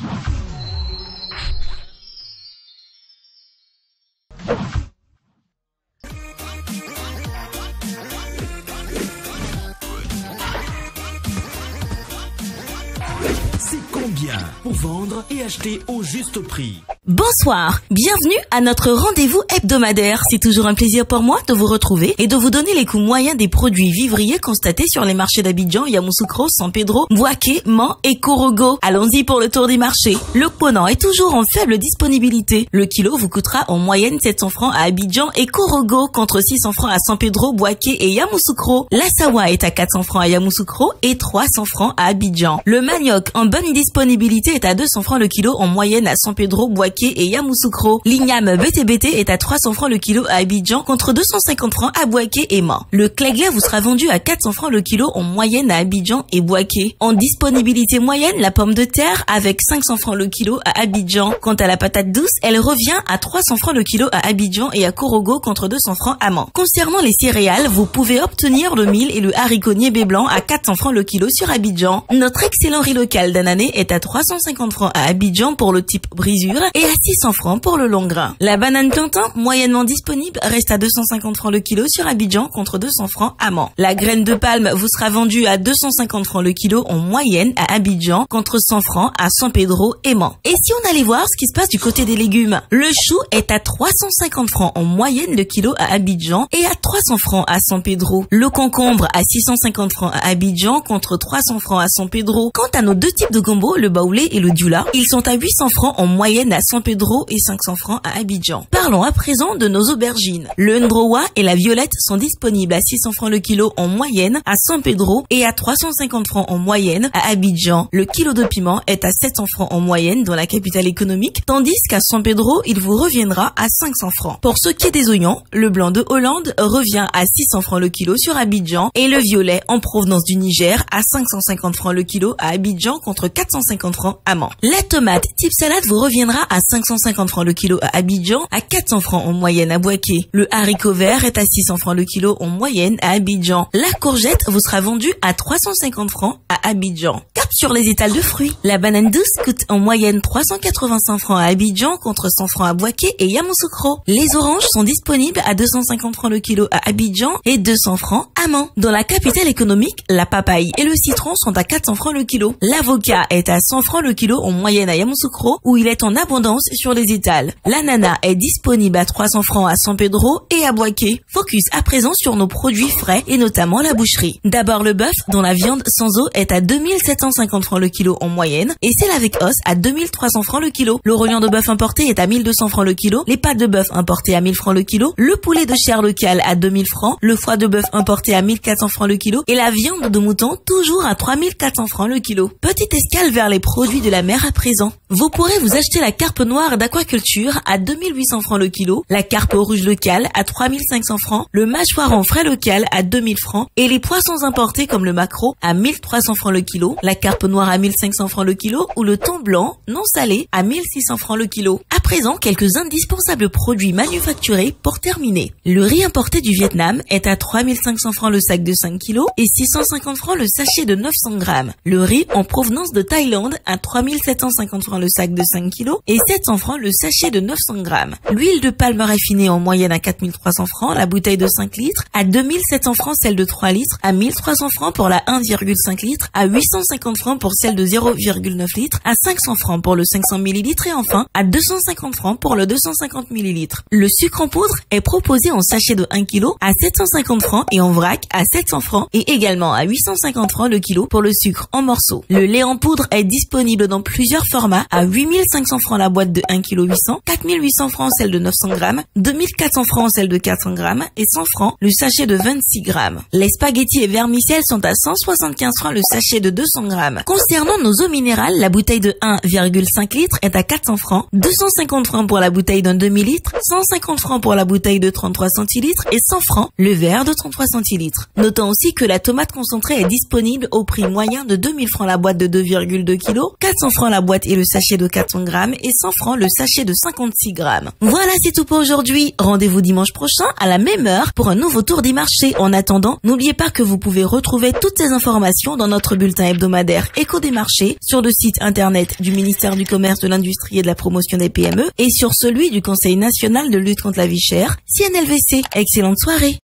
C'est combien pour vendre et acheter au juste prix? Bonsoir, bienvenue à notre rendez-vous hebdomadaire. C'est toujours un plaisir pour moi de vous retrouver et de vous donner les coûts moyens des produits vivriers constatés sur les marchés d'Abidjan, Yamoussoukro, San Pedro, Bouaké, Man et Korogo. Allons-y pour le tour des marchés. Le ponant est toujours en faible disponibilité. Le kilo vous coûtera en moyenne 700 francs à Abidjan et Korogo contre 600 francs à San Pedro, Bouaké et Yamoussoukro. La sawa est à 400 francs à Yamoussoukro et 300 francs à Abidjan. Le manioc en bonne disponibilité est à 200 francs le kilo en moyenne à San Pedro, Bouaké et Yamoussoukro. L'igname BTBT est à 300 francs le kilo à Abidjan contre 250 francs à Bouaké et Man. Le cléglé vous sera vendu à 400 francs le kilo en moyenne à Abidjan et Bouaké. En disponibilité moyenne, la pomme de terre avec 500 francs le kilo à Abidjan. Quant à la patate douce, elle revient à 300 francs le kilo à Abidjan et à Korogo contre 200 francs à Man. Concernant les céréales, vous pouvez obtenir le mil et le haricot niébé blanc à 400 francs le kilo sur Abidjan. Notre excellent riz local d'anané est à 350 francs à Abidjan pour le type brisure et à 600 francs pour le long grain. La banane plantain, moyennement disponible, reste à 250 francs le kilo sur Abidjan contre 200 francs à Man. La graine de palme vous sera vendue à 250 francs le kilo en moyenne à Abidjan contre 100 francs à San Pedro et Man. Et si on allait voir ce qui se passe du côté des légumes, le chou est à 350 francs en moyenne le kilo à Abidjan et à 300 francs à San Pedro. Le concombre à 650 francs à Abidjan contre 300 francs à San Pedro. Quant à nos deux types de gombo, le baoulé et le dioula, ils sont à 800 francs en moyenne à San Pedro et 500 francs à Abidjan. Parlons à présent de nos aubergines. Le ndrowa et la violette sont disponibles à 600 francs le kilo en moyenne à San Pedro et à 350 francs en moyenne à Abidjan. Le kilo de piment est à 700 francs en moyenne dans la capitale économique, tandis qu'à San Pedro, il vous reviendra à 500 francs. Pour ce qui est des oignons, le blanc de Hollande revient à 600 francs le kilo sur Abidjan et le violet en provenance du Niger à 550 francs le kilo à Abidjan contre 450 francs à Man. La tomate type salade vous reviendra à 550 francs le kilo à Abidjan, à 400 francs en moyenne à Bouaké. Le haricot vert est à 600 francs le kilo en moyenne à Abidjan. La courgette vous sera vendue à 350 francs à Abidjan. Cap sur les étals de fruits. La banane douce coûte en moyenne 385 francs à Abidjan contre 100 francs à Bouaké et Yamoussoukro. Les oranges sont disponibles à 250 francs le kilo à Abidjan et 200 francs à Man. Dans la capitale économique, la papaye et le citron sont à 400 francs le kilo. L'avocat est à 100 francs le kilo en moyenne à Yamoussoukro où il est en abondance sur les étals. L'ananas est disponible à 300 francs à San Pedro et à Bouaké. Focus à présent sur nos produits frais et notamment la boucherie. D'abord le bœuf dont la viande sans os est à 2750 francs le kilo en moyenne et celle avec os à 2300 francs le kilo. Le rognon de bœuf importé est à 1200 francs le kilo, les pâtes de bœuf importées à 1000 francs le kilo, le poulet de chair locale à 2000 francs, le foie de bœuf importé à 1400 francs le kilo et la viande de mouton toujours à 3400 francs le kilo. Petite escale vers les produits de la mer à présent. Vous pourrez vous acheter la carpe noire d'aquaculture à 2800 francs le kilo, la carpe rouge locale à 3500 francs, le mâchoiron frais local à 2000 francs et les poissons importés comme le maquereau à 1300 francs le kilo, la carpe noire à 1500 francs le kilo ou le thon blanc non salé à 1600 francs le kilo. À présent, quelques indispensables produits manufacturés pour terminer. Le riz importé du Vietnam est à 3500 francs le sac de 5 kg et 650 francs le sachet de 900 grammes. Le riz en provenance de Thaïlande à 3750 francs le sac de 5 kg et 700 francs le sachet de 900 grammes. L'huile de palme raffinée en moyenne à 4300 francs, la bouteille de 5 litres, à 2700 francs celle de 3 litres, à 1300 francs pour la 1,5 litres, à 850 francs pour celle de 0,9 litres, à 500 francs pour le 500 ml et enfin à 250 francs pour le 250 ml. Le sucre en poudre est proposé en sachet de 1 kg à 750 francs et en vrac à 700 francs et également à 850 francs le kilo pour le sucre en morceaux. Le lait en poudre est disponible dans plusieurs formats à 8500 francs la boîte de 1 kg 800, 4800 francs celle de 900 grammes, 2400 francs celle de 400 grammes et 100 francs le sachet de 26 grammes. Les spaghettis et vermicelles sont à 175 francs le sachet de 200 grammes. Concernant nos eaux minérales, la bouteille de 1,5 litres est à 400 francs, 250 150 francs pour la bouteille d'un demi-litre, 150 francs pour la bouteille de 33 centilitres et 100 francs le verre de 33 centilitres. Notons aussi que la tomate concentrée est disponible au prix moyen de 2000 francs la boîte de 2,2 kg, 400 francs la boîte et le sachet de 400 grammes et 100 francs le sachet de 56 grammes. Voilà, c'est tout pour aujourd'hui. Rendez-vous dimanche prochain à la même heure pour un nouveau tour des marchés. En attendant, n'oubliez pas que vous pouvez retrouver toutes ces informations dans notre bulletin hebdomadaire Écho des marchés sur le site internet du ministère du Commerce, de l'Industrie et de la Promotion des PME et sur celui du Conseil national de lutte contre la vie chère, CNLVC. Excellente soirée.